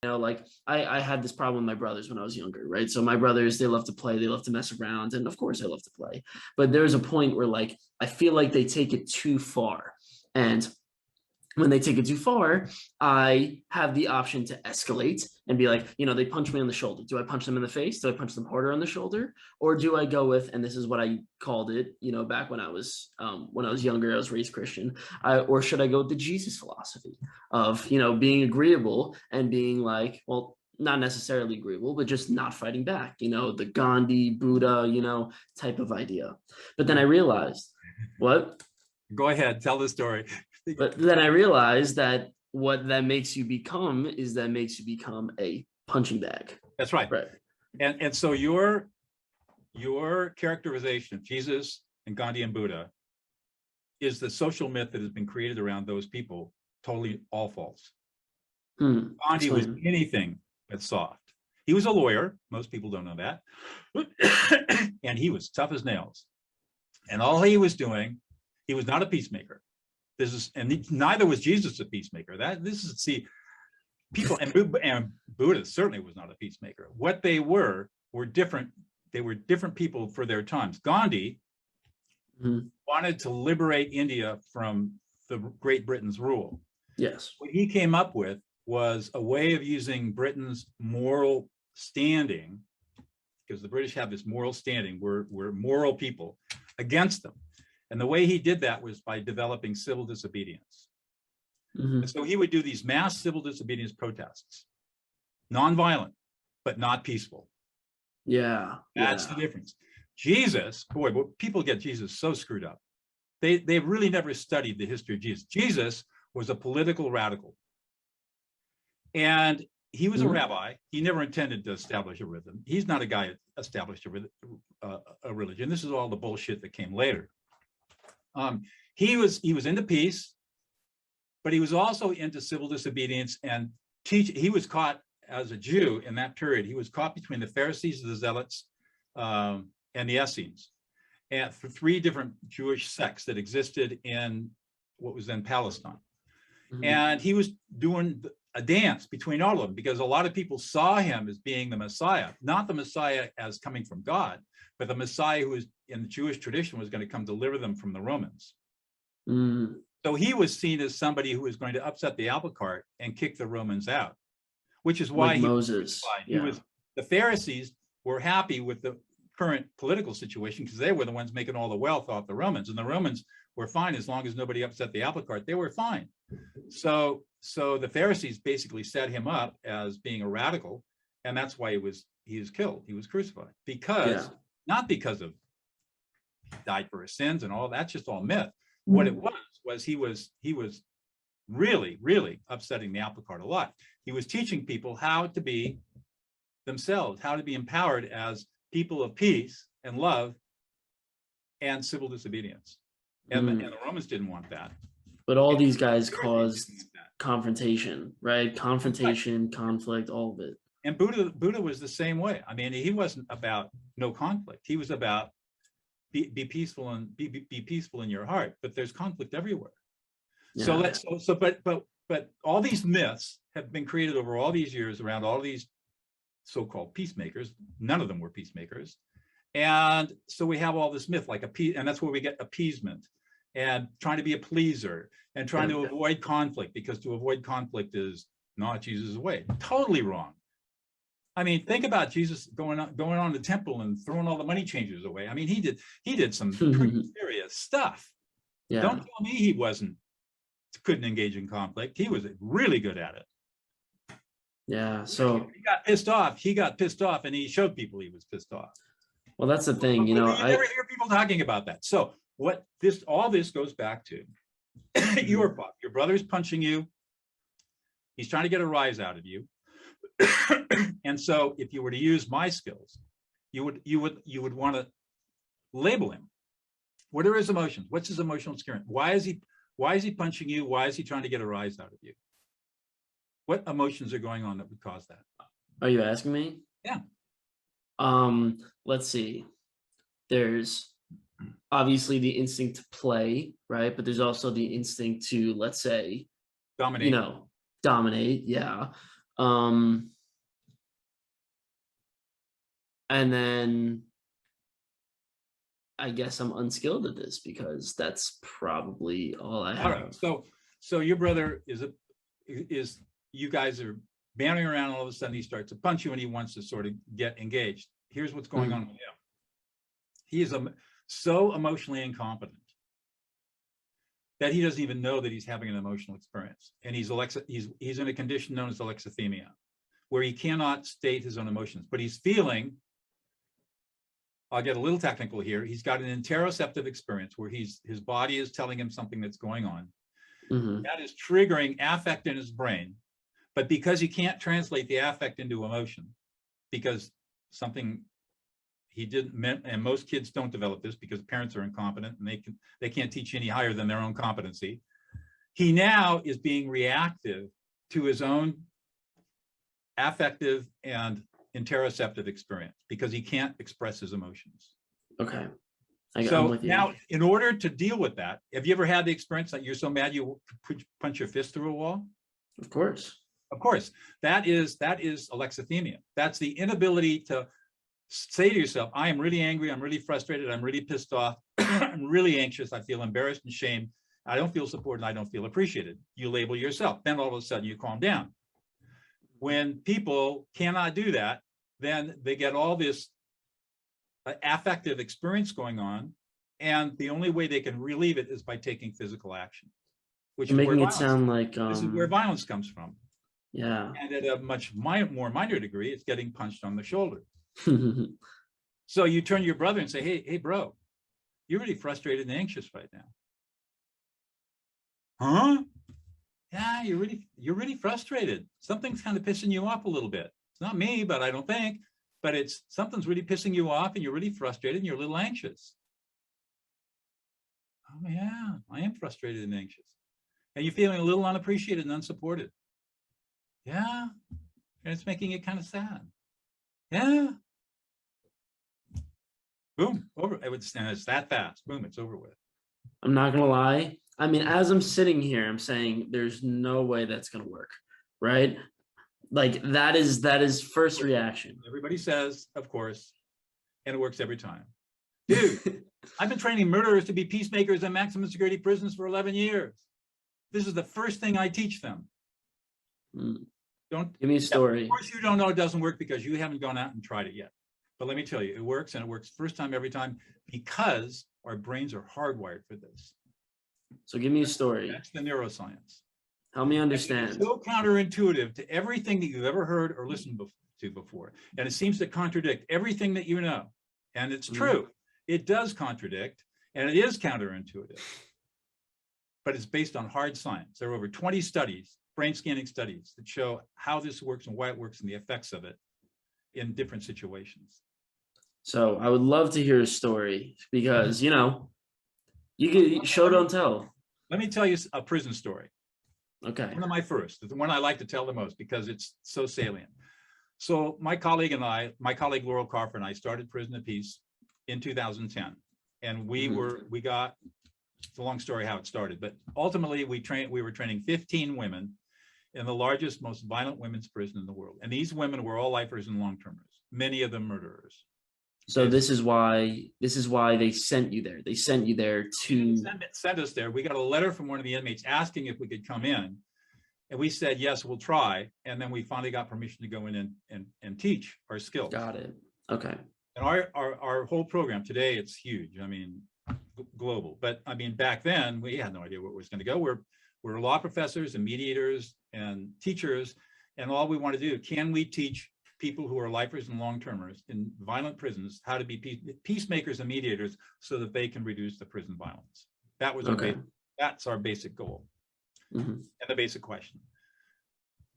like I had this problem with my brothers when I was younger, right? So my brothers, they love to play, they love to mess around, and of course I love to play. But there's a point where like I feel like they take it too far. And when they take it too far, I have the option to escalate and be like, they punch me on the shoulder. Do I punch them in the face? Do I punch them harder on the shoulder? Or do I go with, and this is what I called it, back when I was younger, I was raised Christian, or should I go with the Jesus philosophy of, being agreeable and being like, well, not necessarily agreeable, but just not fighting back, the Gandhi, Buddha, type of idea. But then I realized, what? Go ahead, tell the story. But then I realized that what that makes you become a punching bag. That's right. Right. And so your characterization of Jesus and Gandhi and Buddha is the social myth that has been created around those people, totally all false. Gandhi was anything but soft. He was a lawyer. Most people don't know that. And he was tough as nails. And all he was doing, he was not a peacemaker. Neither was Jesus a peacemaker. People, and Buddha certainly was not a peacemaker. What they were different. They were different people for their times. Gandhi wanted to liberate India from the Great Britain's rule. Yes. What he came up with was a way of using Britain's moral standing, because the British have this moral standing, we're moral people, against them. And the way he did that was by developing civil disobedience. And so he would do these mass civil disobedience protests, nonviolent, but not peaceful. Yeah. That's the difference. Jesus, boy, people get Jesus so screwed up. They've really never studied the history of Jesus. Jesus was a political radical. And he was a rabbi. He never intended to establish a rhythm. He's not a guy that established a religion. This is all the bullshit that came later. He was into peace, but he was also into civil disobedience and he was caught as a Jew in that period. He was caught between the Pharisees, the Zealots, and the Essenes, and for three different Jewish sects that existed in what was then Palestine. And he was doing a dance between all of them because a lot of people saw him as being the Messiah, not the Messiah as coming from God, but the Messiah who was in the Jewish tradition was going to come deliver them from the Romans. So he was seen as somebody who was going to upset the apple cart and kick the Romans out, which is why Moses. The Pharisees were happy with the current political situation because they were the ones making all the wealth off the Romans, and the Romans were fine as long as nobody upset the apple cart. They were fine. So the Pharisees basically set him up as being a radical, and that's why he was killed. He was crucified because not because of died for his sins and all that's just all myth. What it was he was really, really upsetting the apple cart a lot. He was teaching people how to be themselves, how to be empowered as people of peace and love and civil disobedience. And the Romans didn't want that. But all these guys caused confrontation, right? Confrontation, conflict, all of it. And Buddha was the same way. I mean, he wasn't about no conflict. He was about be peaceful and be peaceful in your heart. But there's conflict everywhere. Yeah. But all these myths have been created over all these years around all these so-called peacemakers. None of them were peacemakers. And so we have all this myth like and that's where we get appeasement and trying to be a pleaser and trying to avoid conflict, because to avoid conflict is not Jesus' way. Totally wrong. I mean, think about Jesus going on the temple and throwing all the money changers away. I mean, he did some pretty serious stuff. Yeah. Don't tell me he couldn't engage in conflict. He was really good at it. Yeah. So he got pissed off and he showed people he was pissed off. Well, that's the thing, you never hear people talking about that. So all this goes back to your brother's punching you. He's trying to get a rise out of you. And so if you were to use my skills, you would want to label him. What are his emotions? What's his emotional experience? Why is he punching you? Why is he trying to get a rise out of you? What emotions are going on that would cause that? Are you asking me? Yeah. Let's see. There's obviously the instinct to play, right? But there's also the instinct to, let's say, dominate. Dominate. Yeah. And then I guess I'm unskilled at this because that's probably all I have. All right. So your brother is you guys are bantering around, all of a sudden he starts to punch you and he wants to sort of get engaged. Here's what's going on with him. He is so emotionally incompetent that he doesn't even know that he's having an emotional experience. And he's in a condition known as alexithymia, where he cannot state his own emotions, but he's feeling, I'll get a little technical here, he's got an interoceptive experience where his body is telling him something that's going on. That is triggering affect in his brain. But because he can't translate the affect into emotion, because something he didn't meant, and most kids don't develop this because parents are incompetent and they can't teach any higher than their own competency. He now is being reactive to his own affective and interoceptive experience because he can't express his emotions. Okay. So now, in order to deal with that, have you ever had the experience that you're so mad you punch your fist through a wall? Of course. Of course. That is alexithymia. That's the inability to say to yourself, I am really angry, I'm really frustrated, I'm really pissed off, I'm really anxious, I feel embarrassed and shamed, I don't feel supported, and I don't feel appreciated. You label yourself, then all of a sudden you calm down. When people cannot do that, then they get all this affective experience going on, and the only way they can relieve it is by taking physical action, which is making it sound like this is where violence comes from. Yeah. And at a much more minor degree, it's getting punched on the shoulder. So you turn to your brother and say, hey, bro, you're really frustrated and anxious right now. Huh? Yeah, you're really frustrated. Something's kind of pissing you off a little bit. It's not me, but I don't think, but something's really pissing you off and you're really frustrated and you're a little anxious. Oh yeah, I am frustrated and anxious. And you're feeling a little unappreciated and unsupported. Yeah, and it's making it kind of sad. Yeah. Boom, over. And it's that fast. Boom, it's over with. I'm not gonna lie. I mean, as I'm sitting here, I'm saying there's no way that's gonna work, right? Like that is first reaction. Everybody says, of course, and it works every time. Dude, I've been training murderers to be peacemakers in maximum security prisons for 11 years. This is the first thing I teach them. Don't give me a story. Of course, you don't know it doesn't work because you haven't gone out and tried it yet. But let me tell you, it works, and it works first time every time because our brains are hardwired for this. So give me a story. That's the neuroscience. Help me understand. It's so counterintuitive to everything that you've ever heard or listened to before. And it seems to contradict everything that you know. And it's true. It does contradict, and it is counterintuitive. But it's based on hard science. There are over 20 studies, brain scanning studies, that show how this works and why it works and the effects of it in different situations. So I would love to hear a story because, you know, you can show, don't tell. Let me tell you a prison story. Okay. One of my first, the one I like to tell the most because it's so salient. So my colleague Laurel Carfer and I started Prison of Peace in 2010. And it's a long story how it started, but ultimately we were training 15 women in the largest, most violent women's prison in the world. And these women were all lifers and long-termers, many of them murderers. So this is why they sent you there. They sent you there to send us there. We got a letter from one of the inmates asking if we could come in. And we said, yes, we'll try. And then we finally got permission to go in and teach our skills. Got it. Okay. And our whole program today, it's huge. I mean, global. But I mean, back then we had no idea where it was going to go. We're law professors and mediators and teachers. And all we want to do, can we teach people who are lifers and long-termers in violent prisons how to be peacemakers and mediators so that they can reduce the prison violence? That was that's our basic goal and the basic question.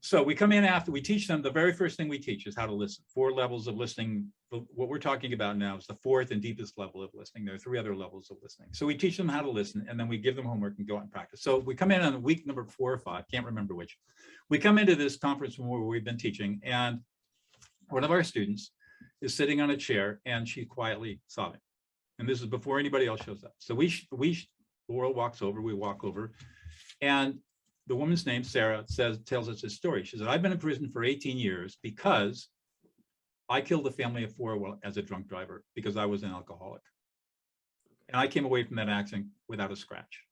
So we come in after we teach them. The very first thing we teach is how to listen. 4 levels of listening. What we're talking about now is the 4th and deepest level of listening. There are 3 other levels of listening. So we teach them how to listen, and then we give them homework and go out and practice. So we come in on week number 4 or 5, can't remember which. We come into this conference room where we've been teaching, and one of our students is sitting on a chair, and she's quietly sobbing. And this is before anybody else shows up. So Laurel walks over, we walk over, and the woman's name, Sarah, tells us this story. She said, I've been in prison for 18 years because I killed a family of 4 as a drunk driver because I was an alcoholic. And I came away from that accident without a scratch.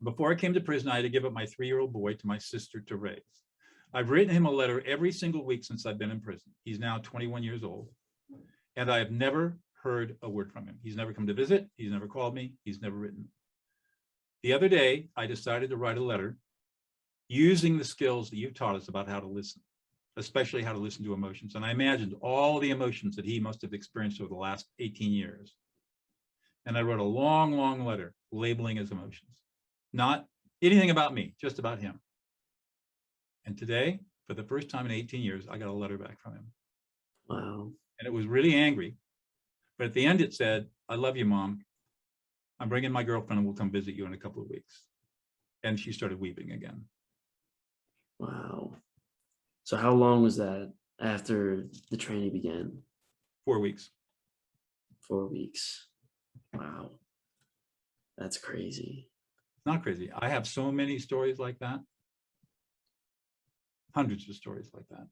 Before I came to prison, I had to give up my 3-year-old boy to my sister to raise. I've written him a letter every single week since I've been in prison. He's now 21 years old. And I have never heard a word from him. He's never come to visit. He's never called me. He's never written. The other day, I decided to write a letter using the skills that you taught us about how to listen, especially how to listen to emotions. And I imagined all the emotions that he must have experienced over the last 18 years. And I wrote a long, long letter labeling his emotions. Not anything about me, just about him. And today, for the first time in 18 years, I got a letter back from him. Wow. And it was really angry. But at the end, it said, I love you, Mom. I'm bringing my girlfriend and we'll come visit you in a couple of weeks. And she started weeping again. Wow. So how long was that after the training began? 4 weeks. 4 weeks. Wow. That's crazy. Not crazy. I have so many stories like that. Hundreds of stories like that.